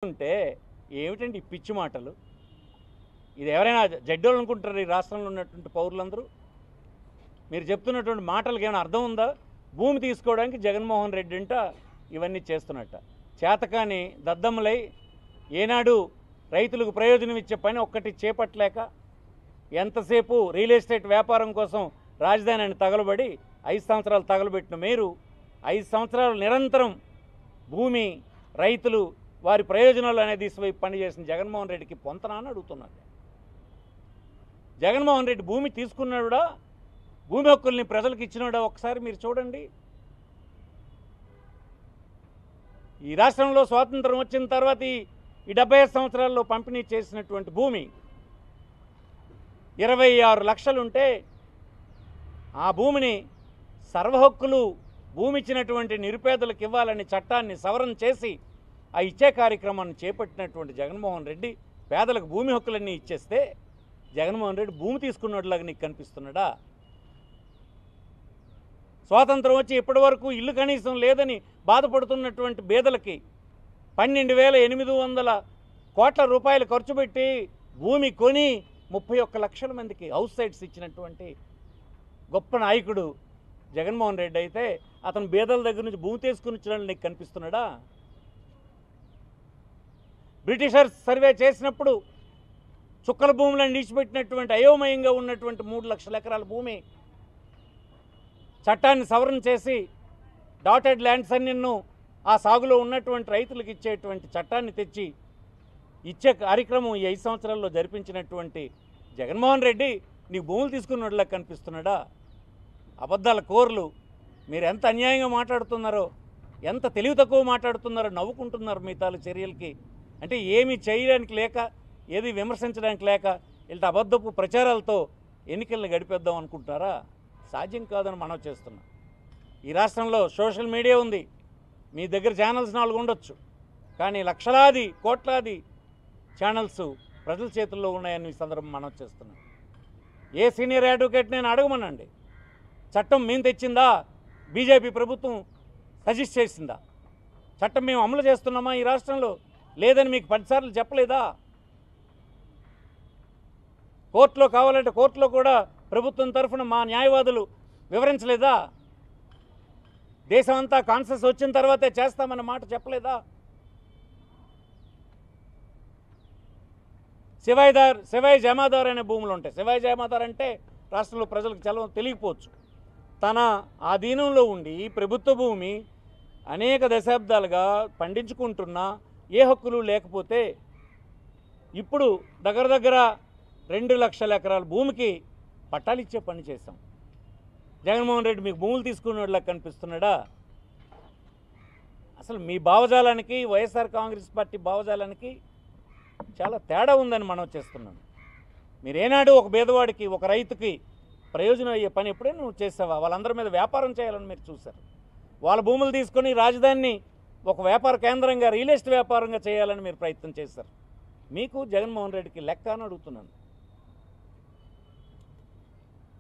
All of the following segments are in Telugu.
ఉంటే ఏమిటండి ఈ పిచ్చి మాటలు? ఇది ఎవరైనా జడ్డోళ్ళు అనుకుంటారు ఈ రాష్ట్రంలో ఉన్నటువంటి పౌరులందరూ? మీరు చెప్తున్నటువంటి మాటలకు ఏమైనా అర్థం ఉందా? భూమి తీసుకోవడానికి జగన్మోహన్ రెడ్డి అంట ఇవన్నీ చేస్తున్నట్ట. చేతకాని దద్దమ్మలై ఏనాడు రైతులకు ప్రయోజనం ఇచ్చే పని ఒక్కటి చేపట్టలేక ఎంతసేపు రియల్ ఎస్టేట్ వ్యాపారం కోసం రాజధానిని తగలబడి 5 సంవత్సరాలు తగలబెట్టిన మీరు 5 సంవత్సరాలు నిరంతరం భూమి రైతులు వారి ప్రయోజనాలు అనేది వైపు పనిచేసిన జగన్మోహన్ రెడ్డికి పొంతనా అని అడుగుతున్నాడు. జగన్మోహన్ రెడ్డి భూమి తీసుకున్నాడా, భూమి హక్కుల్ని ప్రజలకు ఇచ్చినాడా ఒకసారి మీరు చూడండి. ఈ రాష్ట్రంలో స్వాతంత్రం వచ్చిన తర్వాత ఈ 75 సంవత్సరాల్లో పంపిణీ చేసినటువంటి భూమి 26 లక్షలుంటే ఆ భూమిని సర్వహక్కులు భూమి ఇచ్చినటువంటి నిరుపేదలకు ఇవ్వాలని చట్టాన్ని సవరణ చేసి ఆ ఇచ్చే కార్యక్రమాన్ని చేపట్టినటువంటి జగన్మోహన్ రెడ్డి పేదలకు భూమి హక్కులన్నీ ఇచ్చేస్తే జగన్మోహన్ రెడ్డి భూమి తీసుకున్నట్లాగా నీకు కనిపిస్తున్నాడా? స్వాతంత్రం వచ్చి ఇప్పటి వరకు ఇల్లు కనీసం లేదని బాధపడుతున్నటువంటి పేదలకి 12,800 కోట్ల రూపాయలు ఖర్చు పెట్టి భూమి కొని 31 లక్షల మందికి హౌస్ సైట్స్ ఇచ్చినటువంటి గొప్ప నాయకుడు జగన్మోహన్ రెడ్డి అయితే అతను పేదల దగ్గర నుంచి భూమి తీసుకుని ఇచ్చినట్లు నీకు కనిపిస్తున్నాడా? బ్రిటిషర్స్ సర్వే చేసినప్పుడు చుక్కల భూములను నిలిచిపెట్టినటువంటి అయోమయంగా ఉన్నటువంటి 3 లక్షల ఎకరాల భూమి చట్టాన్ని సవరణ చేసి డాటెడ్ ల్యాండ్స్ అన్నిన్ను ఆ సాగులో ఉన్నటువంటి రైతులకు ఇచ్చేటువంటి చట్టాన్ని తెచ్చి ఇచ్చే కార్యక్రమం ఈ 5 సంవత్సరాల్లో జరిపించినటువంటి జగన్మోహన్ రెడ్డి నీకు భూములు తీసుకున్నట్లా కనిపిస్తున్నాడా? అబద్ధాల కోర్లు మీరు ఎంత అన్యాయంగా మాట్లాడుతున్నారో, ఎంత తెలివి తక్కువ మాట్లాడుతున్నారో నవ్వుకుంటున్నారు మీ తాలూ చర్యలకి. అంటే ఏమీ చేయడానికి లేక, ఏది విమర్శించడానికి లేక ఇలా అబద్ధపు ప్రచారాలతో ఎన్నికలను గడిపేద్దాం అనుకుంటున్నారా? సాధ్యం కాదని మనం చేస్తున్నాం. ఈ రాష్ట్రంలో సోషల్ మీడియా ఉంది, మీ దగ్గర ఛానల్స్ 4 ఉండొచ్చు, కానీ లక్షలాది కోట్లాది ఛానల్స్ ప్రజల చేతుల్లో ఉన్నాయని ఈ సందర్భం మనం చేస్తున్నాం. ఏ సీనియర్ అడ్వకేట్ నేను అడగమనండి, చట్టం మేము తెచ్చిందా, బీజేపీ ప్రభుత్వం సజెస్ట్ చేసిందా? చట్టం మేము అమలు చేస్తున్నామా ఈ రాష్ట్రంలో? లేదని మీకు 10 సార్లు చెప్పలేదా? కోర్టులో కావాలంటే కోర్టులో కూడా ప్రభుత్వం తరఫున మా న్యాయవాదులు వివరించలేదా? దేశం అంతా కాన్సెస్ వచ్చిన తర్వాతే చేస్తామన్న మాట చెప్పలేదా? శివాయి జమాదార్ అనే భూములు ఉంటాయి. శివాయి జమాదార్ అంటే రాష్ట్రంలో ప్రజలకు చాలా తెలియకపోవచ్చు. తన ఆధీనంలో ఉండి ప్రభుత్వ భూమి అనేక దశాబ్దాలుగా పండించుకుంటున్నా ఏ హక్కులు లేకపోతే ఇప్పుడు దగ్గర 2 లక్షల ఎకరాల భూమికి పట్టాలు ఇచ్చే పని చేశాం. జగన్మోహన్ రెడ్డి మీకు భూములు తీసుకునేలా కనిపిస్తున్నాడా? అసలు మీ భావజాలానికి వైఎస్ఆర్ కాంగ్రెస్ పార్టీ భావజాలానికి చాలా తేడా ఉందని మనం చేస్తున్నాం. మీరేనాడు ఒక పేదవాడికి, ఒక రైతుకి ప్రయోజనం అయ్యే పని ఎప్పుడైనా నువ్వు చేసావా? వాళ్ళందరి మీద వ్యాపారం చేయాలని మీరు చూశారు. వాళ్ళ భూములు తీసుకొని రాజధానిని ఒక వ్యాపార కేంద్రంగా, రియల్ ఎస్టేట్ వ్యాపారంగా చేయాలని మీరు ప్రయత్నం చేశారు. మీకు జగన్మోహన్ రెడ్డికి లెక్క అని అడుగుతున్నాను.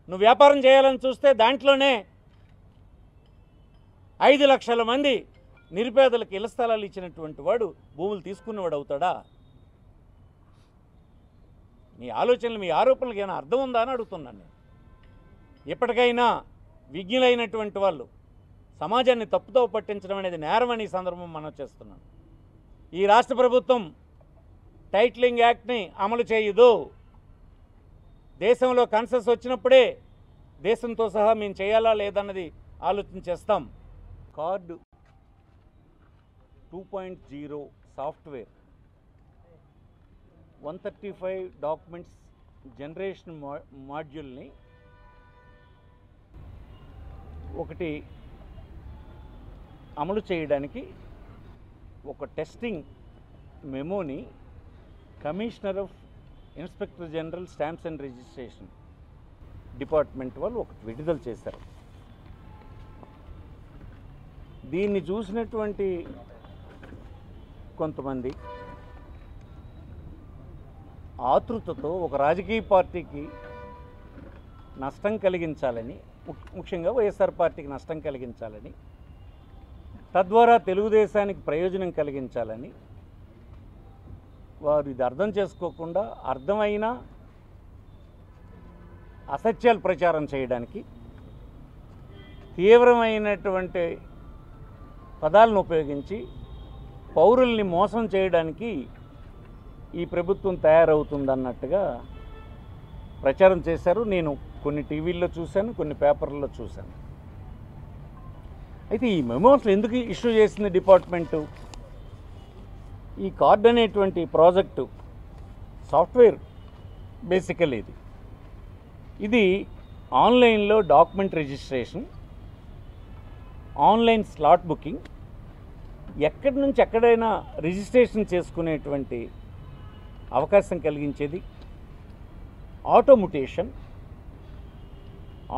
నువ్వు వ్యాపారం చేయాలని చూస్తే దాంట్లోనే 5 లక్షల మంది నిరుపేదలకు ఇళ్ల స్థలాలు ఇచ్చినటువంటి వాడు భూములు తీసుకునేవాడు అవుతాడా? మీ ఆలోచనలు, మీ ఆరోపణలకు ఏమైనా అర్థం ఉందా అని అడుగుతున్నాను నేను. ఎప్పటికైనా విజ్ఞులైనటువంటి వాళ్ళు సమాజాన్ని తప్పుతో పట్టించడం అనేది నేరం అని ఈ సందర్భం మనం చేస్తున్నాం. ఈ రాష్ట్ర ప్రభుత్వం టైటిలింగ్ యాక్ట్ని అమలు చేయదు. దేశంలో కన్సెస్ వచ్చినప్పుడే దేశంతో సహా మేము చేయాలా లేదన్నది ఆలోచన చేస్తాం. కార్డు 2.0 సాఫ్ట్వేర్ 135 డాక్యుమెంట్స్ జనరేషన్ మాడ్యూల్ని ఒకటి అమలు చేయడానికి ఒక టెస్టింగ్ మెమోని commissioner of inspector general stamps and registration department వాళ్ళు ఒకటి విడుదల చేశారు. దీన్ని చూసినటువంటి కొంతమంది ఆతృతతో ఒక రాజకీయ పార్టీకి నష్టం కలిగించాలని, ముఖ్యంగా వైఎస్ఆర్ పార్టీకి నష్టం కలిగించాలని, తద్వారా తెలుగుదేశానికి ప్రయోజనం కలిగించాలని వారు ఇది అర్థం చేసుకోకుండా అర్థమైన అసత్యాలు ప్రచారం చేయడానికి తీవ్రమైనటువంటి పదాలను ఉపయోగించి పౌరుల్ని మోసం చేయడానికి ఈ ప్రభుత్వం తయారవుతుందన్నట్టుగా ప్రచారం చేశారు. నేను కొన్ని టీవీల్లో చూశాను, కొన్ని పేపర్లలో చూశాను. అయితే ఈ మెమోస్ ఎందుకు ఇష్యూ చేసింది డిపార్ట్మెంటు? ఈ కార్డ్ అనేటువంటి ప్రాజెక్టు సాఫ్ట్వేర్ బేసికల్ ఇది ఆన్లైన్లో document registration, online slot booking, ఎక్కడి నుంచి ఎక్కడైనా రిజిస్ట్రేషన్ చేసుకునేటువంటి అవకాశం కలిగించేది.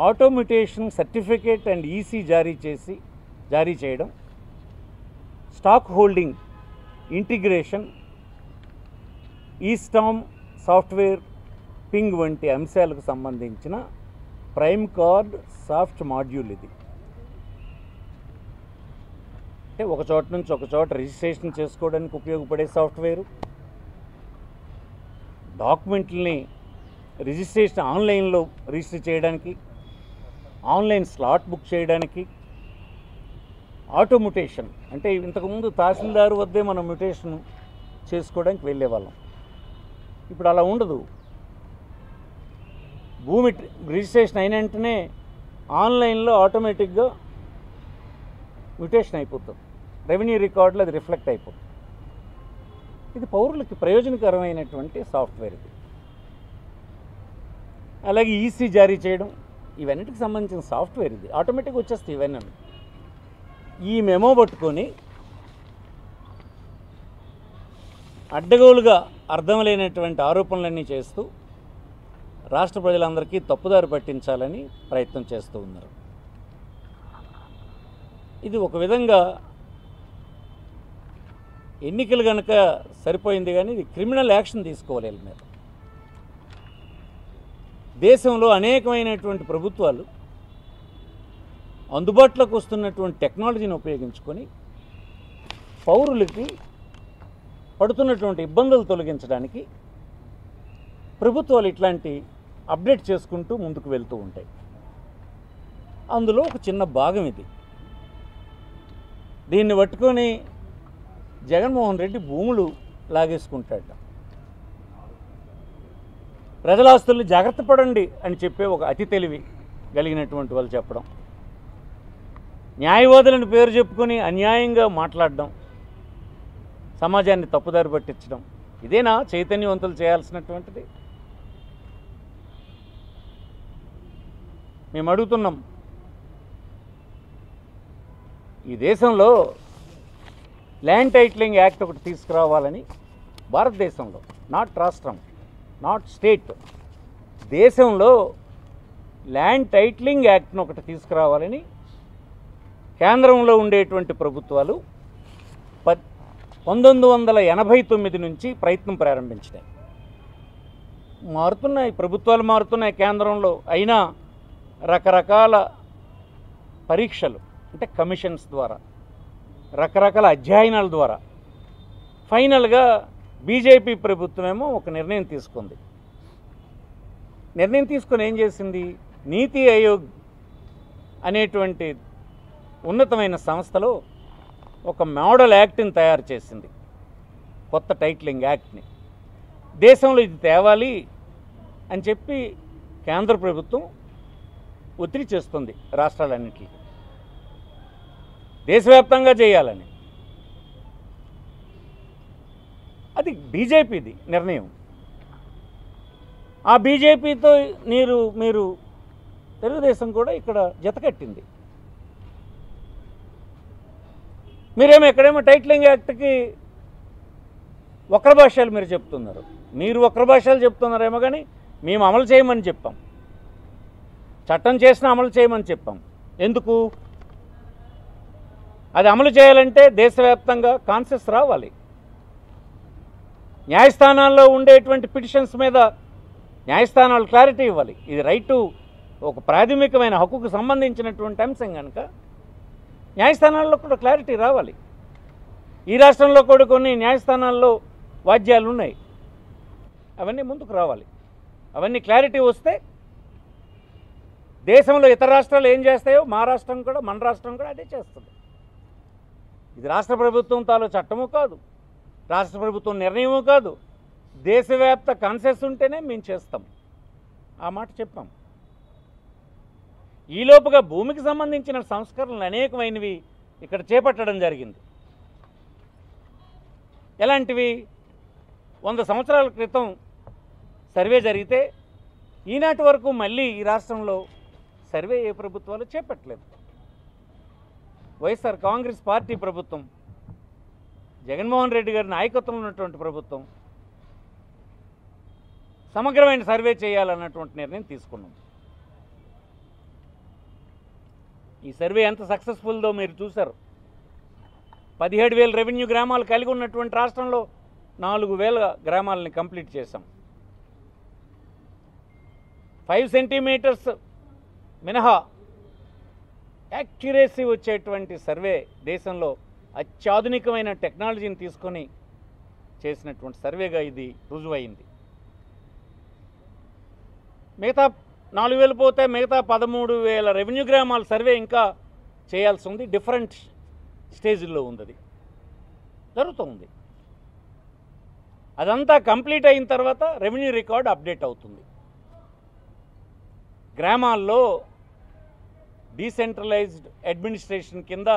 ఆటోమ్యుటేషన్ సర్టిఫికేట్ అండ్ ఈసీ జారీ చేయడం, stock holding integration, ఈస్టామ్ software ping వంటి అంశాలకు సంబంధించిన ప్రైమ్ కార్డ్ సాఫ్ట్ మాడ్యూల్ ఇది. అంటే ఒక చోట నుంచి ఒక చోట రిజిస్ట్రేషన్ చేసుకోవడానికి ఉపయోగపడే సాఫ్ట్వేరు, డాక్యుమెంట్లని రిజిస్ట్రేషన్ ఆన్లైన్లో రిజిస్టర్ చేయడానికి, ఆన్లైన్ స్లాట్ బుక్ చేయడానికి, ఆటోమ్యుటేషన్ అంటే ఇంతకుముందు తహసీల్దారు వద్దే మనం మ్యుటేషన్ చేసుకోవడానికి వెళ్ళేవాళ్ళం. ఇప్పుడు అలా ఉండదు. భూమి రిజిస్ట్రేషన్ అయిన వెంటనే ఆన్లైన్లో ఆటోమేటిక్గా మ్యుటేషన్ అయిపోతుంది, రెవెన్యూ రికార్డులో అది రిఫ్లెక్ట్ అయిపోతుంది. ఇది పౌరులకి ప్రయోజనకరమైనటువంటి సాఫ్ట్వేర్ ఇది. అలాగే ఈసీ జారీ చేయడం, ఇవన్నిటికి సంబంధించిన సాఫ్ట్వేర్ ఇది. ఆటోమేటిక్గా వచ్చేస్తాయి ఇవన్నీ. ఈ మెమో పట్టుకొని అడ్డగోలుగా అర్థం లేనటువంటి ఆరోపణలన్నీ చేస్తూ రాష్ట్ర ప్రజలందరికీ తప్పుదారి పట్టించాలని ప్రయత్నం చేస్తూ ఉన్నారు. ఇది ఒక విధంగా ఎన్నికలు కనుక సరిపోయింది, కానీ ఇది క్రిమినల్ యాక్షన్ తీసుకోవాలి వీళ్ళ మీద. దేశంలో అనేకమైనటువంటి ప్రభుత్వాలు అందుబాటులోకి వస్తున్నటువంటి టెక్నాలజీని ఉపయోగించుకొని పౌరులకి పడుతున్నటువంటి ఇబ్బందులు తొలగించడానికి ప్రభుత్వాలు ఇట్లాంటి అప్డేట్ చేసుకుంటూ ముందుకు వెళ్తూ ఉంటాయి. అందులో ఒక చిన్న భాగం ఇది. దీన్ని పట్టుకొని జగన్మోహన్ రెడ్డి భూములు లాగేసుకుంటాడ. ప్రజల ఆస్తుల్ని జాగ్రత్త పడండి అని చెప్పే ఒక అతి తెలివి కలిగినటువంటి వాళ్ళు చెప్పడం, న్యాయవాదులను పేరు చెప్పుకొని అన్యాయంగా మాట్లాడడం, సమాజాన్ని తప్పుదారి పట్టించడం, ఇదేనా చైతన్యవంతులు చేయాల్సినటువంటిది? మేము అడుగుతున్నాం, ఈ దేశంలో ల్యాండ్ టైటిలింగ్ యాక్ట్ ఒకటి తీసుకురావాలని భారతదేశంలో, నాట్ రాష్ట్రం, నాట్ స్టేట్, దేశంలో ల్యాండ్ టైటిలింగ్ యాక్ట్ను ఒకటి తీసుకురావాలని కేంద్రంలో ఉండేటువంటి ప్రభుత్వాలు 1989 నుంచి ప్రయత్నం ప్రారంభించినాయి. మారుతున్నాయి, ప్రభుత్వాలు మారుతున్నాయి కేంద్రంలో, అయినా రకరకాల పరీక్షలు అంటే కమిషన్స్ ద్వారా, రకరకాల అధ్యయనాల ద్వారా ఫైనల్గా బీజేపీ ప్రభుత్వమేమో ఒక నిర్ణయం తీసుకుంది. నిర్ణయం తీసుకొని ఏం చేసింది? నీతి ఆయోగ్ అనేటువంటి ఉన్నతమైన సంస్థలో ఒక మోడల్ యాక్ట్ని తయారు చేసింది, కొత్త టైటిలింగ్ యాక్ట్ని. దేశంలో ఇది తేవాలి అని చెప్పి కేంద్ర ప్రభుత్వం ఒత్తిడి చేస్తుంది రాష్ట్రాలన్నిటికీ, దేశవ్యాప్తంగా చేయాలని. అది బీజేపీది నిర్ణయం. ఆ బీజేపీతో మీరు తెలుగుదేశం కూడా ఇక్కడ జతకట్టింది. మీరేమో ఎక్కడేమో టైటిలింగ్ యాక్ట్కి వక్ర భాషలు మీరు చెప్తున్నారు. మీరు వక్ర భాషలు చెప్తున్నారేమో, కానీ మేము అమలు చేయమని చెప్పాం, చట్టం చేసిన అమలు చేయమని చెప్పాం. ఎందుకు? అది అమలు చేయాలంటే దేశవ్యాప్తంగా కాన్సెస్ రావాలి. న్యాయస్థానాల్లో ఉండేటువంటి పిటిషన్స్ మీద న్యాయస్థానాలు క్లారిటీ ఇవ్వాలి. ఇది రైటు, ఒక ప్రాథమికమైన హక్కుకు సంబంధించినటువంటి అంశం కనుక న్యాయస్థానాల్లో కూడా క్లారిటీ రావాలి. ఈ రాష్ట్రంలో కూడా కొన్ని న్యాయస్థానాల్లో వాద్యాలు ఉన్నాయి. అవన్నీ ముందుకు రావాలి. అవన్నీ క్లారిటీ వస్తే దేశంలో ఇతర రాష్ట్రాలు ఏం చేస్తాయో మా రాష్ట్రం కూడా మన రాష్ట్రం కూడా అదే చేస్తుంది. ఇది రాష్ట్ర ప్రభుత్వం తాలూ చట్టము కాదు, రాష్ట్ర ప్రభుత్వం నిర్ణయము కాదు, దేశవ్యాప్త కాన్సెస్ ఉంటేనే మేము చేస్తాం. ఆ మాట చెప్పాం. ఈలోపుగా భూమికి సంబంధించిన సంస్కరణలు అనేకమైనవి ఇక్కడ చేపట్టడం జరిగింది. ఎలాంటివి? 100 సంవత్సరాల క్రితం సర్వే జరిగితే ఈనాటి వరకు మళ్ళీ ఈ రాష్ట్రంలో సర్వే ఏ ప్రభుత్వాలు చేపట్టలేదు. వైఎస్ఆర్ కాంగ్రెస్ పార్టీ ప్రభుత్వం, జగన్మోహన్ రెడ్డి గారి నాయకత్వంలో ఉన్నటువంటి ప్రభుత్వం సమగ్రమైన సర్వే చేయాలన్నటువంటి నిర్ణయం తీసుకున్నాం. ఈ సర్వే ఎంత సక్సెస్ఫుల్దో మీరు చూశారు. 17,000 రెవెన్యూ గ్రామాలు కలిగి ఉన్నటువంటి రాష్ట్రంలో 4,000 గ్రామాలని కంప్లీట్ చేశాం. 5 సెంటీమీటర్స్ మినహా యాక్యురేసీ వచ్చేటువంటి సర్వే దేశంలో అత్యాధునికమైన టెక్నాలజీని తీసుకొని చేసినటువంటి సర్వేగా ఇది రుజువైంది. మిగతా 4,000 పోతే మిగతా 13,000 రెవెన్యూ గ్రామాల సర్వే ఇంకా చేయాల్సి ఉంది. డిఫరెంట్ స్టేజ్లో ఉంది, అది జరుగుతుంది. అదంతా కంప్లీట్ అయిన తర్వాత రెవెన్యూ రికార్డ్ అప్డేట్ అవుతుంది. గ్రామాల్లో డీసెంట్రలైజ్డ్ అడ్మినిస్ట్రేషన్ కింద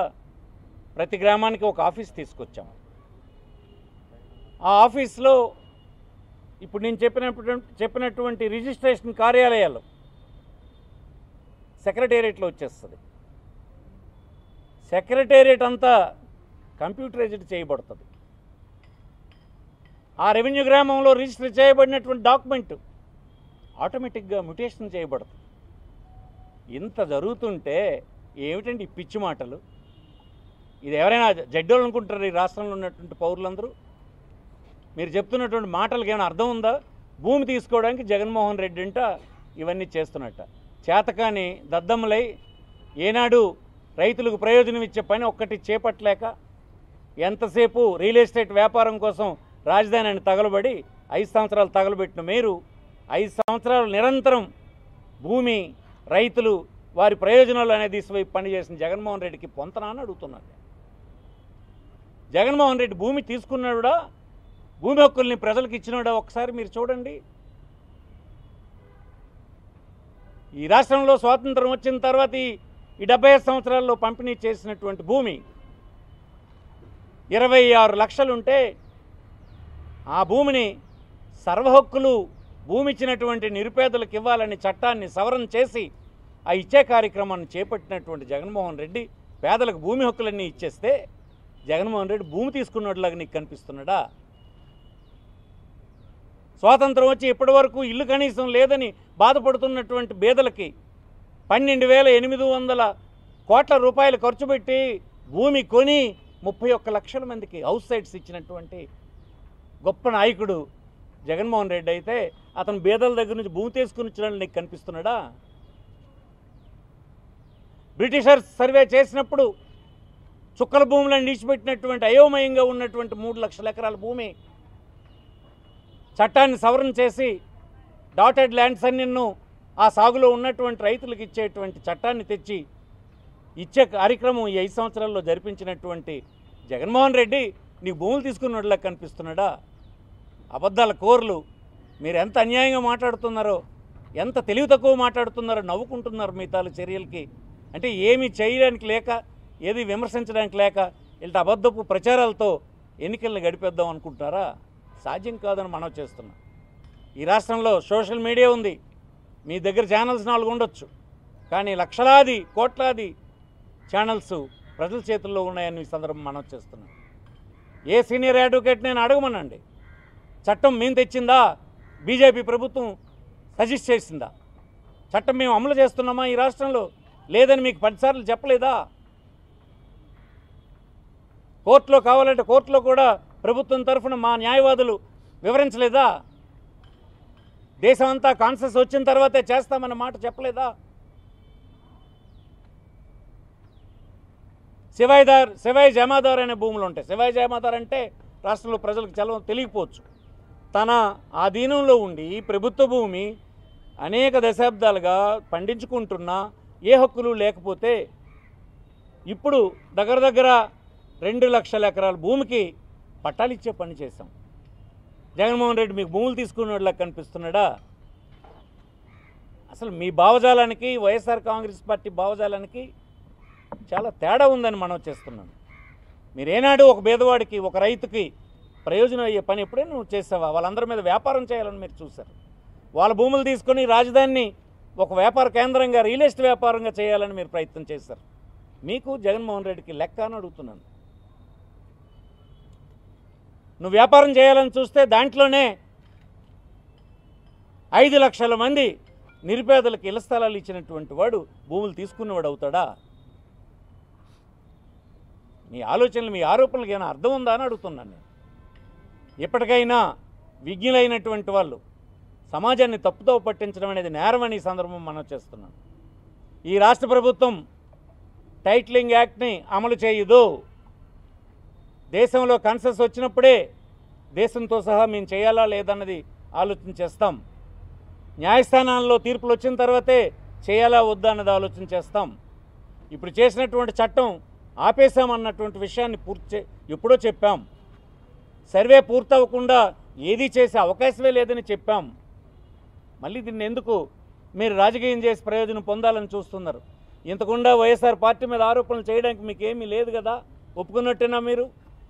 ప్రతి గ్రామానికి ఒక ఆఫీస్ తీసుకొచ్చాం. ఆ ఆఫీస్లో ఇప్పుడు నేను చెప్పినటువంటి రిజిస్ట్రేషన్ కార్యాలయాలు సెక్రటేరియట్లో వచ్చేస్తుంది. సెక్రటేరియట్ అంతా కంప్యూటరైజ్డ్ చేయబడుతుంది. ఆ రెవెన్యూ గ్రామంలో రిజిస్టర్ చేయబడినటువంటి డాక్యుమెంట్ ఆటోమేటిక్గా మ్యుటేషన్ చేయబడుతుంది. ఇంత జరుగుతుంటే ఏమిటండి ఈ పిచ్చి మాటలు? ఇది ఎవరైనా జడ్డోళ్ళు అనుకుంటారు ఈ రాష్ట్రంలో ఉన్నటువంటి పౌరులందరూ? మీరు చెప్తున్నటువంటి మాటలకు ఏమైనా అర్థం ఉందా? భూమి తీసుకోవడానికి జగన్మోహన్ రెడ్డి అంట ఇవన్నీ చేస్తున్నట్ట. చేతకాని దద్దమ్మలై ఏనాడు రైతులకు ప్రయోజనం ఇచ్చే పని ఒక్కటి చేపట్టలేక ఎంతసేపు రియల్ ఎస్టేట్ వ్యాపారం కోసం రాజధానిని తగలబడి 5 సంవత్సరాలు తగలబెట్టిన మీరు 5 సంవత్సరాలు నిరంతరం భూమి, రైతులు, వారి ప్రయోజనాలు అనేది దిశవైపు పనిచేసిన జగన్మోహన్ రెడ్డికి పొంతనా అని అడుగుతున్నాను. జగన్మోహన్ రెడ్డి భూమి తీసుకున్నాడా, భూమి హక్కుల్ని ప్రజలకు ఇచ్చినాడా ఒకసారి మీరు చూడండి. ఈ రాష్ట్రంలో స్వాతంత్రం వచ్చిన తర్వాత ఈ 75 సంవత్సరాల్లో పంపిణీ చేసినటువంటి భూమి 26 లక్షలుంటే ఆ భూమిని సర్వహక్కులు భూమి ఇచ్చినటువంటి నిరుపేదలకు ఇవ్వాలని చట్టాన్ని సవరణ చేసి ఆ ఇచ్చే కార్యక్రమాన్ని చేపట్టినటువంటి జగన్మోహన్ రెడ్డి పేదలకు భూమి హక్కులన్నీ ఇచ్చేస్తే జగన్మోహన్ రెడ్డి భూమి తీసుకున్నట్లాగా నీకు కనిపిస్తున్నాడా? స్వాతంత్రం వచ్చి ఇప్పటి వరకు ఇల్లు కనీసం లేదని బాధపడుతున్నటువంటి పేదలకి 12,800 కోట్ల రూపాయలు ఖర్చు పెట్టి భూమి కొని 31 లక్షల మందికి హౌస్ సైట్స్ ఇచ్చినటువంటి గొప్ప నాయకుడు జగన్మోహన్ రెడ్డి అయితే అతను పేదల దగ్గర నుంచి భూమి తీసుకుని ఇచ్చినట్లు నీకు కనిపిస్తున్నాడా? బ్రిటిషర్స్ సర్వే చేసినప్పుడు చుక్కల భూములను నిలిచిపెట్టినటువంటి అయోమయంగా ఉన్నటువంటి 3 లక్షల ఎకరాల భూమి చట్టాన్ని సవరణ చేసి డాటెడ్ ల్యాండ్స్ అన్నిన్ను ఆ సాగులో ఉన్నటువంటి రైతులకు ఇచ్చేటువంటి చట్టాన్ని తెచ్చి ఇచ్చే కార్యక్రమం ఈ 5 సంవత్సరాల్లో జరిపించినటువంటి జగన్మోహన్ రెడ్డి నీకు భూములు తీసుకున్నట్లా కనిపిస్తున్నాడా? అబద్ధాల కోర్లు. మీరు ఎంత అన్యాయంగా మాట్లాడుతున్నారో, ఎంత తెలివి తక్కువ మాట్లాడుతున్నారో నవ్వుకుంటున్నారు మీ తాలూకు చర్యలకి. అంటే ఏమీ చేయడానికి లేక, ఏది విమర్శించడానికి లేక ఇలాంటి అబద్ధపు ప్రచారాలతో ఎన్నికలను గడిపేద్దాం అనుకుంటున్నారా? సాధ్యం కాదని మనం చేస్తున్నాం. ఈ రాష్ట్రంలో సోషల్ మీడియా ఉంది, మీ దగ్గర ఛానల్స్ 4 ఉండొచ్చు, కానీ లక్షలాది కోట్లాది ఛానల్స్ ప్రజల చేతుల్లో ఉన్నాయని ఈ సందర్భం మనం చేస్తున్నాం. ఏ సీనియర్ అడ్వకేట్ నేను అడగమనండి, చట్టం మేము తెచ్చిందా, బీజేపీ ప్రభుత్వం సజెస్ట్ చేసిందా? చట్టం మేము అమలు చేస్తున్నామా ఈ రాష్ట్రంలో? లేదని మీకు 10 సార్లు చెప్పలేదా? కోర్టులో కావాలంటే కోర్టులో కూడా ప్రభుత్వం తరఫున మా న్యాయవాదులు వివరించలేదా? దేశం అంతా కాన్సెస్ వచ్చిన తర్వాతే చేస్తామన్న మాట చెప్పలేదా? శివాయి జమాదార్ అనే భూములు ఉంటాయి. శివాయి జమాదార్ అంటే రాష్ట్రంలో ప్రజలకు చాలా తెలియకపోవచ్చు. తన ఆధీనంలో ఉండి ప్రభుత్వ భూమి అనేక దశాబ్దాలుగా పండించుకుంటున్నా ఏ హక్కులు లేకపోతే ఇప్పుడు దగ్గర 2 లక్షల ఎకరాల భూమికి పట్టాలు ఇచ్చే పని చేశాం. జగన్మోహన్ రెడ్డి మీకు భూములు తీసుకున్నట్లా కనిపిస్తున్నాడా? అసలు మీ భావజాలానికి వైఎస్ఆర్ కాంగ్రెస్ పార్టీ భావజాలానికి చాలా తేడా ఉందని మనం చేస్తున్నాం. మీరేనాడు ఒక పేదవాడికి, ఒక రైతుకి ప్రయోజనం అయ్యే పని ఎప్పుడైనా నువ్వు చేసావా? వాళ్ళందరి మీద వ్యాపారం చేయాలని మీరు చూశారు. వాళ్ళ భూములు తీసుకొని రాజధానిని ఒక వ్యాపార కేంద్రంగా, రియల్ ఎస్టేట్ వ్యాపారంగా చేయాలని మీరు ప్రయత్నం చేశారు. మీకు జగన్మోహన్ రెడ్డికి లెక్క అని అడుగుతున్నాను. నువ్వు వ్యాపారం చేయాలని చూస్తే దాంట్లోనే 5 లక్షల మంది నిరుపేదలకు ఇళ్ల స్థలాలు ఇచ్చినటువంటి వాడు భూములు తీసుకున్నవాడు అవుతాడా? మీ ఆలోచనలు, మీ ఆరోపణలకు ఏమైనా అర్థం ఉందా అని అడుగుతున్నాను నేను. ఎప్పటికైనా విజ్ఞులైనటువంటి వాళ్ళు సమాజాన్ని తప్పుతో పట్టించడం అనేది నేరమని ఈ సందర్భం మనం చేస్తున్నాం. ఈ రాష్ట్ర ప్రభుత్వం టైటిలింగ్ యాక్ట్ని అమలు చేయదు. దేశంలో కన్సెస్ వచ్చినప్పుడే దేశంతో సహా మేము చేయాలా లేదన్నది ఆలోచన చేస్తాం. న్యాయస్థానాల్లో తీర్పులు వచ్చిన తర్వాతే చేయాలా వద్దా అన్నది ఆలోచన చేస్తాం. ఇప్పుడు చేసినటువంటి చట్టం ఆపేశామన్నటువంటి విషయాన్ని ఎప్పుడో చెప్పాం. సర్వే పూర్తవ్వకుండా ఏదీ చేసే అవకాశమే లేదని చెప్పాం. మళ్ళీ దీన్ని ఎందుకు మీరు రాజకీయం చేసి ప్రయోజనం పొందాలని చూస్తున్నారు? ఇంతకుండా వైఎస్ఆర్ పార్టీ మీద ఆరోపణలు చేయడానికి మీకు ఏమీ లేదు కదా, ఒప్పుకున్నట్టేనా మీరు?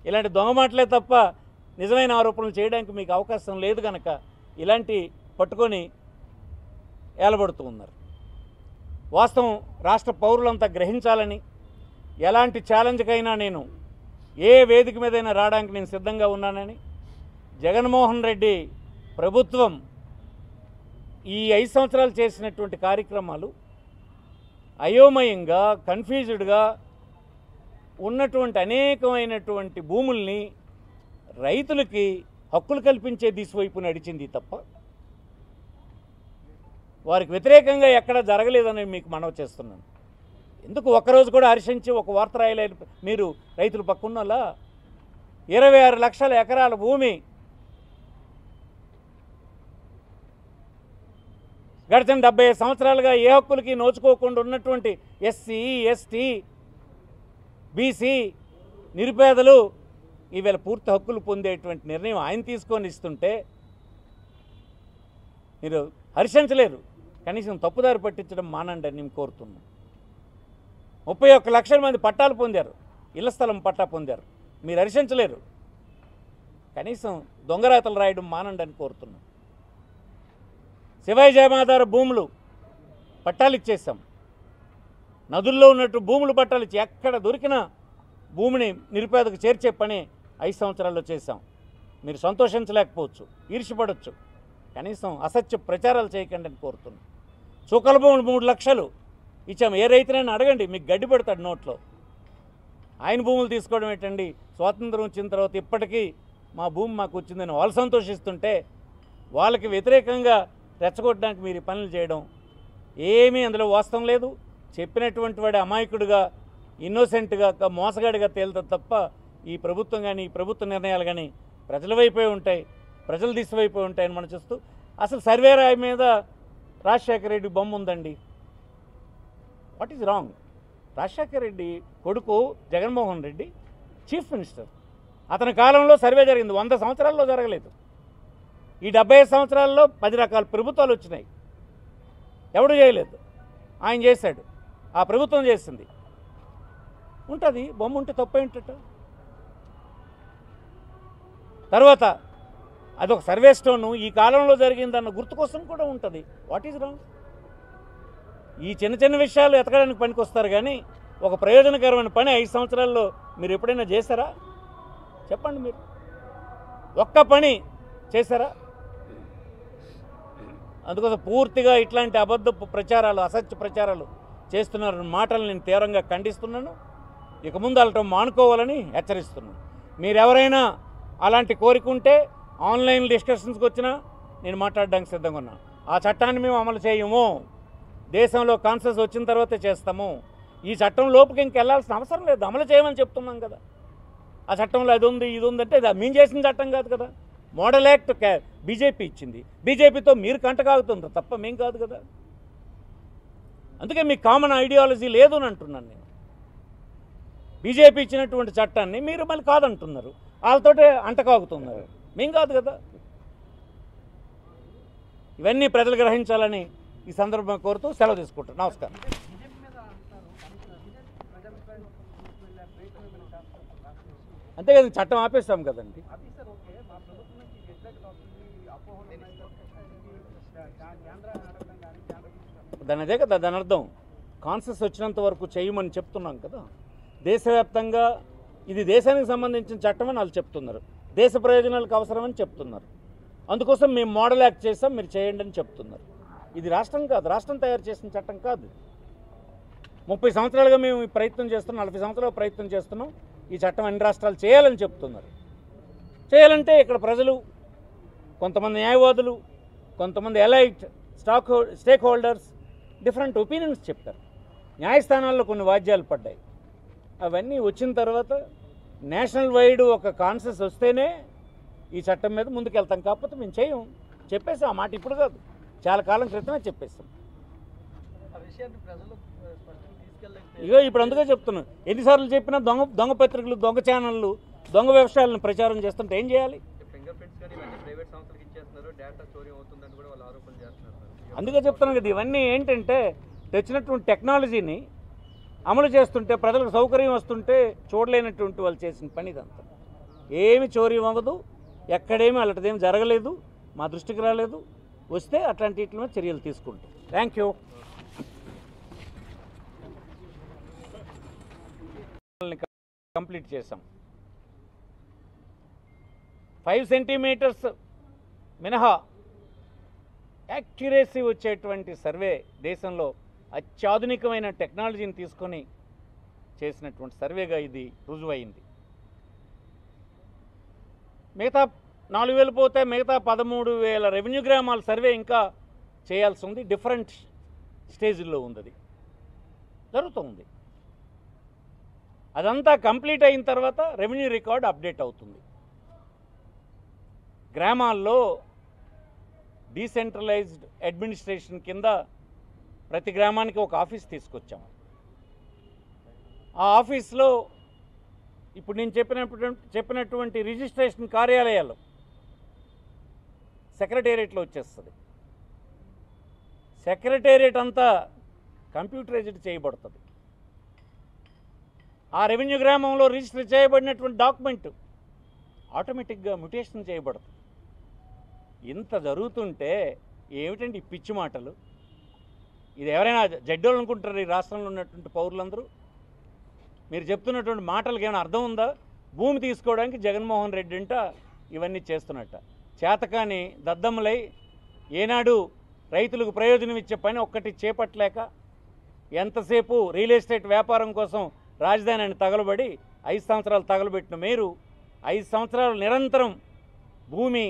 ఇలాంటి దొంగ మాటలే తప్ప నిజమైన ఆరోపణలు చేయడానికి మీకు అవకాశం లేదు కనుక ఇలాంటి పట్టుకొని ఏలబడుతూ ఉన్నారు. వాస్తవం రాష్ట్ర పౌరులంతా గ్రహించాలని, ఎలాంటి ఛాలెంజ్కైనా నేను ఏ వేదిక మీదైనా రావడానికి నేను సిద్ధంగా ఉన్నానని, జగన్మోహన్ రెడ్డి ప్రభుత్వం ఈ 5 సంవత్సరాలు చేసినటువంటి కార్యక్రమాలు అయోమయంగా, కన్ఫ్యూజ్డ్గా ఉన్నటువంటి అనేకమైనటువంటి భూముల్ని రైతులకి హక్కులు కల్పించే దిశవైపు నడిచింది తప్ప వారికి వ్యతిరేకంగా ఎక్కడ జరగలేదని మీకు మనవి చేస్తున్నాను. ఎందుకు ఒక్కరోజు కూడా హర్షించి ఒక వార్త రాయలేదు మీరు రైతులు పక్కున్నలా? 26 లక్షల ఎకరాల భూమి గడిచిన 75 సంవత్సరాలుగా ఏ హక్కులకి నోచుకోకుండా ఉన్నటువంటి ఎస్సీ, ఎస్టీ, బీసీ నిరుపేదలు ఈవేళ పూర్తి హక్కులు పొందేటువంటి నిర్ణయం ఆయన తీసుకొని ఇస్తుంటే మీరు హర్షించలేరు. కనీసం తప్పుదారి పట్టించడం మానండి అని నేను కోరుతున్నాను. 31 లక్షల మంది పట్టాలు పొందారు, ఇళ్ల స్థలం పట్టా పొందారు. మీరు హర్షించలేరు. కనీసం దొంగరాతలు రాయడం మానండి అని కోరుతున్నాను. శివాయి జయమాధార భూములు పట్టాలు ఇచ్చేసాం. నదుల్లో ఉన్నట్టు భూములు పట్టాలు ఇచ్చి ఎక్కడ దొరికినా భూమిని నిరుపేదకు చేర్చే పని 5 సంవత్సరాల్లో చేశాం. మీరు సంతోషించలేకపోవచ్చు, ఈర్ష్యపడవచ్చు. కనీసం అసత్య ప్రచారాలు చేయకండి అని కోరుతున్నాం. చుక్కల భూములు 3 లక్షలు ఇచ్చాము. ఏ రైతునైనా అడగండి, మీకు గడ్డి పెడతాడు నోట్లో. ఆయన భూములు తీసుకోవడం ఏంటండి? స్వాతంత్రం వచ్చిన తర్వాత ఇప్పటికీ మా భూమి మాకు వచ్చిందని వాళ్ళు సంతోషిస్తుంటే వాళ్ళకి వ్యతిరేకంగా రెచ్చగొట్టడానికి మీరు ఈ పనులు చేయడం ఏమీ అందులో వాస్తవం లేదు. చెప్పినటువంటి వాడి అమాయకుడిగా, ఇన్నోసెంట్గా, మోసగాడిగా తేలుతుంది తప్ప ఈ ప్రభుత్వం కానీ, ఈ ప్రభుత్వ నిర్ణయాలు కానీ ప్రజల వైపే ఉంటాయి, ప్రజల దిశ వైపే ఉంటాయని మనం చూస్తూ, అసలు సర్వే రాయి మీద రాజశేఖర రెడ్డి బొమ్మ ఉందండి. What is wrong? Rajasekhara Reddy కొడుకు జగన్మోహన్ రెడ్డి చీఫ్ మినిస్టర్. అతని కాలంలో సర్వే జరిగింది. 100 సంవత్సరాల్లో జరగలేదు. ఈ 75 సంవత్సరాల్లో 10 రకాల ప్రభుత్వాలు వచ్చినాయి, ఎవడు చేయలేదు. ఆయన చేశాడు, ఆ ప్రభుత్వం చేసింది. ఉంటుంది బొమ్మ ఉంటే తప్పేంటట. తర్వాత అదొక సర్వే స్టోను, ఈ కాలంలో జరిగిందన్న గుర్తు కోసం కూడా ఉంటుంది. What is wrong? ఈ చిన్న చిన్న విషయాలు ఎతకడానికి పనికి వస్తారు కానీ ఒక ప్రయోజనకరమైన పని 5 సంవత్సరాల్లో మీరు ఎప్పుడైనా చేశారా? చెప్పండి. మీరు ఒక్క పని చేశారా? అందుకోసం పూర్తిగా ఇట్లాంటి అబద్ధపు ప్రచారాలు, అసత్య ప్రచారాలు చేస్తున్నారన్న మాటలు నేను తీవ్రంగా ఖండిస్తున్నాను. ఇక ముందు అలటం మానుకోవాలని హెచ్చరిస్తున్నాను. మీరెవరైనా అలాంటి కోరిక ఉంటే ఆన్లైన్ డిస్కషన్స్కి వచ్చినా నేను మాట్లాడడానికి సిద్ధంగా ఉన్నాను. ఆ చట్టాన్ని మేము అమలు చేయము. దేశంలో కాన్సెస్ వచ్చిన తర్వాతే చేస్తాము. ఈ చట్టం లోపుకి ఇంకెళ్లాల్సిన అవసరం లేదు, అమలు చేయమని చెప్తున్నాం కదా. ఆ చట్టంలో అది ఉంది ఇది ఉందంటే అది మేము చేసిన చట్టం కాదు కదా. మోడల్ యాక్ట్ బీజేపీ ఇచ్చింది, బీజేపీతో మీరు కంటకాగుతుండ్రు తప్ప మేం కాదు కదా. అందుకే మీకు కామన్ ఐడియాలజీ లేదు అని అంటున్నాను నేను. బీజేపీ ఇచ్చినటువంటి చట్టాన్ని మీరు మళ్ళీ కాదంటున్నారు, వాళ్ళతోటే అంటకాగుతున్నారు, మేం కాదు కదా. ఇవన్నీ ప్రజలు గ్రహించాలని ఈ సందర్భంగా కోరుతూ సెలవు తీసుకుంటాను. నమస్కారం. అంతే కదా, చట్టం ఆపేస్తాం కదండి. దాని అదే కదా దాని అర్థం. కాన్సెస్ వచ్చినంత వరకు చేయమని చెప్తున్నాం కదా. దేశవ్యాప్తంగా ఇది దేశానికి సంబంధించిన చట్టం అని వాళ్ళు చెప్తున్నారు, దేశ ప్రయోజనాలకు అవసరమని చెప్తున్నారు. అందుకోసం మేము మోడల్ యాక్ట్ చేస్తాం, మీరు చేయండి అని చెప్తున్నారు. ఇది రాష్ట్రం కాదు, రాష్ట్రం తయారు చేసిన చట్టం కాదు. 30 సంవత్సరాలుగా మేము ఈ ప్రయత్నం చేస్తున్నాం, 40 సంవత్సరాలుగా ప్రయత్నం చేస్తున్నాం. ఈ చట్టం అన్ని రాష్ట్రాలు చేయాలని చెప్తున్నారు. చేయాలంటే ఇక్కడ ప్రజలు, కొంతమంది న్యాయవాదులు, కొంతమంది elite stake holders different opinions చెప్పారు. న్యాయస్థానాల్లో కొన్ని వాద్యాలు పడ్డాయి. అవన్నీ వచ్చిన తర్వాత నేషనల్ వైడ్ ఒక కాన్సెన్స్ వస్తేనే ఈ చట్టం మీద ముందుకెళ్తాం. కాకపోతే మేము చేయం, చెప్పేసాం. ఆ మాట ఇప్పుడు కాదు, చాలా కాలం క్రితమే చెప్పేస్తాం. ఇగో ఇప్పుడు అందుకే చెప్తున్నాను, ఎన్నిసార్లు చెప్పినా దొంగ పత్రికలు, దొంగ ఛానళ్ళు, దొంగ వ్యవసాయాలను ప్రచారం చేస్తుంటే ఏం చేయాలి? అందుకే చెప్తున్నాను కదా, ఇవన్నీ ఏంటంటే తెచ్చినటువంటి టెక్నాలజీని అమలు చేస్తుంటే ప్రజలకు సౌకర్యం వస్తుంటే చూడలేనటువంటి వాళ్ళు చేసిన పని ఇదంతా. ఏమి చోరీ అవ్వదు, ఎక్కడేమీ అలాంటిదేమి జరగలేదు, మా దృష్టికి రాలేదు. వస్తే అట్లాంటి వీటి మీద చర్యలు తీసుకుంటాం. Thank you. కంప్లీట్ చేసాం. 5 సెంటీమీటర్స్ మినహా యాక్యురేసీ వచ్చేటువంటి సర్వే దేశంలో అత్యాధునికమైన టెక్నాలజీని తీసుకొని చేసినటువంటి సర్వేగా ఇది రుజువైంది. మిగతా 4,000 పోతే మిగతా 13,000 రెవెన్యూ గ్రామాల సర్వే ఇంకా చేయాల్సి ఉంది. డిఫరెంట్ స్టేజ్లో ఉంది, అది జరుగుతుంది. అదంతా కంప్లీట్ అయిన తర్వాత రెవెన్యూ రికార్డ్ అప్డేట్ అవుతుంది. గ్రామాల్లో డీసెంట్రలైజ్డ్ అడ్మినిస్ట్రేషన్ కింద ప్రతి గ్రామానికి ఒక ఆఫీస్ తీసుకొచ్చాం. ఆ ఆఫీస్లో ఇప్పుడు నేను చెప్పినటువంటి రిజిస్ట్రేషన్ కార్యాలయాలు సెక్రటేరియట్లో వచ్చేస్తుంది. సెక్రటేరియట్ అంతా కంప్యూటరైజ్డ్ చేయబడుతుంది. ఆ రెవెన్యూ గ్రామంలో రిజిస్టర్ చేయబడినటువంటి డాక్యుమెంట్ ఆటోమేటిక్గా మ్యుటేషన్ చేయబడుతుంది. ఇంత జరుగుతుంటే ఏమిటండి ఈ పిచ్చి మాటలు? ఇది ఎవరైనా జడ్డోళ్ళు అనుకుంటారు ఈ రాష్ట్రంలో ఉన్నటువంటి పౌరులందరూ? మీరు చెప్తున్నటువంటి మాటలకు ఏమైనా అర్థం ఉందా? భూమి తీసుకోవడానికి జగన్మోహన్ రెడ్డి అంట ఇవన్నీ చేస్తున్నట్ట. చేతకాని దద్దమ్మలై ఏనాడు రైతులకు ప్రయోజనం ఇచ్చే పని ఒక్కటి చేపట్టలేక ఎంతసేపు రియల్ ఎస్టేట్ వ్యాపారం కోసం రాజధానిని తగలబడి 5 సంవత్సరాలు తగలబెట్టిన మీరు 5 సంవత్సరాలు నిరంతరం భూమి,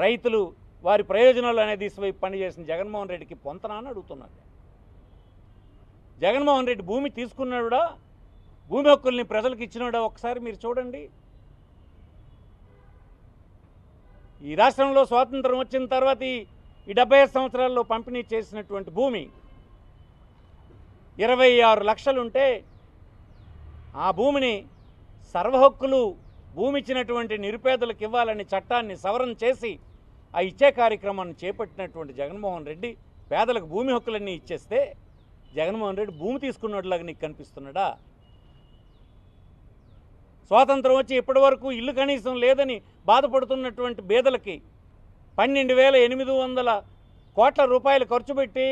రైతులు, వారి ప్రయోజనాలు అనే దిశవైపు పనిచేసిన జగన్మోహన్ రెడ్డికి పొంతనా అని అడుగుతున్నారు. జగన్మోహన్ రెడ్డి భూమి తీసుకున్నాడా, భూమి హక్కుల్ని ప్రజలకు ఇచ్చినాడా ఒకసారి మీరు చూడండి. ఈ రాష్ట్రంలో స్వాతంత్రం వచ్చిన తర్వాత ఈ 75 సంవత్సరాల్లో పంపిణీ చేసినటువంటి భూమి 26 లక్షలుంటే ఆ భూమిని సర్వహక్కులు భూమి ఇచ్చినటువంటి నిరుపేదలకు ఇవ్వాలని చట్టాన్ని సవరణ చేసి ఆ ఇచ్చే కార్యక్రమాన్ని చేపట్టినటువంటి జగన్మోహన్ రెడ్డి పేదలకు భూమి హక్కులన్నీ ఇచ్చేస్తే జగన్మోహన్ రెడ్డి భూమి తీసుకున్నట్లాగా నీకు కనిపిస్తున్నాడా? స్వాతంత్రం వచ్చి ఇప్పటి వరకు ఇల్లు కనీసం లేదని బాధపడుతున్నటువంటి పేదలకి 12,800 కోట్ల రూపాయలు ఖర్చు పెట్టి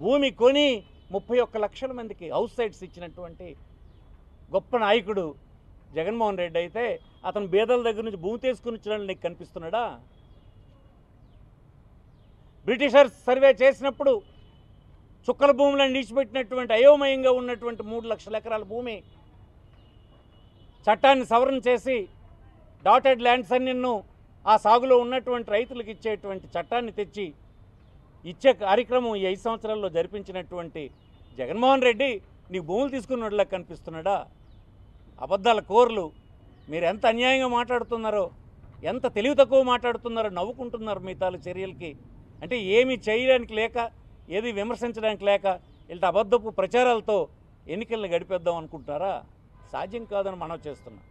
భూమి కొని 31 లక్షల మందికి హౌస్ సైట్స్ ఇచ్చినటువంటి గొప్ప నాయకుడు జగన్మోహన్ రెడ్డి అయితే అతను పేదల దగ్గర నుంచి భూమి తీసుకుని ఇచ్చినట్లు నీకు కనిపిస్తున్నాడా? బ్రిటిషర్స్ సర్వే చేసినప్పుడు చుక్కల భూములను నిలిచిపెట్టినటువంటి అయోమయంగా ఉన్నటువంటి 3 లక్షల ఎకరాల భూమి చట్టాన్ని సవరణ చేసి డాటెడ్ ల్యాండ్స్ అన్నిన్ను ఆ సాగులో ఉన్నటువంటి రైతులకు ఇచ్చేటువంటి చట్టాన్ని తెచ్చి ఇచ్చే కార్యక్రమం ఈ 5 సంవత్సరాల్లో జరిపించినటువంటి జగన్మోహన్ రెడ్డి నీకు భూములు తీసుకున్నట్లా కనిపిస్తున్నాడా? అబద్ధాల కోర్లు మీరు ఎంత అన్యాయంగా మాట్లాడుతున్నారో, ఎంత తెలివి తక్కువ మాట్లాడుతున్నారో నవ్వుకుంటున్నారు మీ తాలూ చర్యలకి. అంటే ఏమీ చేయడానికి లేక, ఏది విమర్శించడానికి లేక ఇలాంటి అబద్ధపు ప్రచారాలతో ఎన్నికలను గడిపేద్దాం అనుకుంటున్నారా? సాధ్యం కాదని మనం చేస్తున్నాం.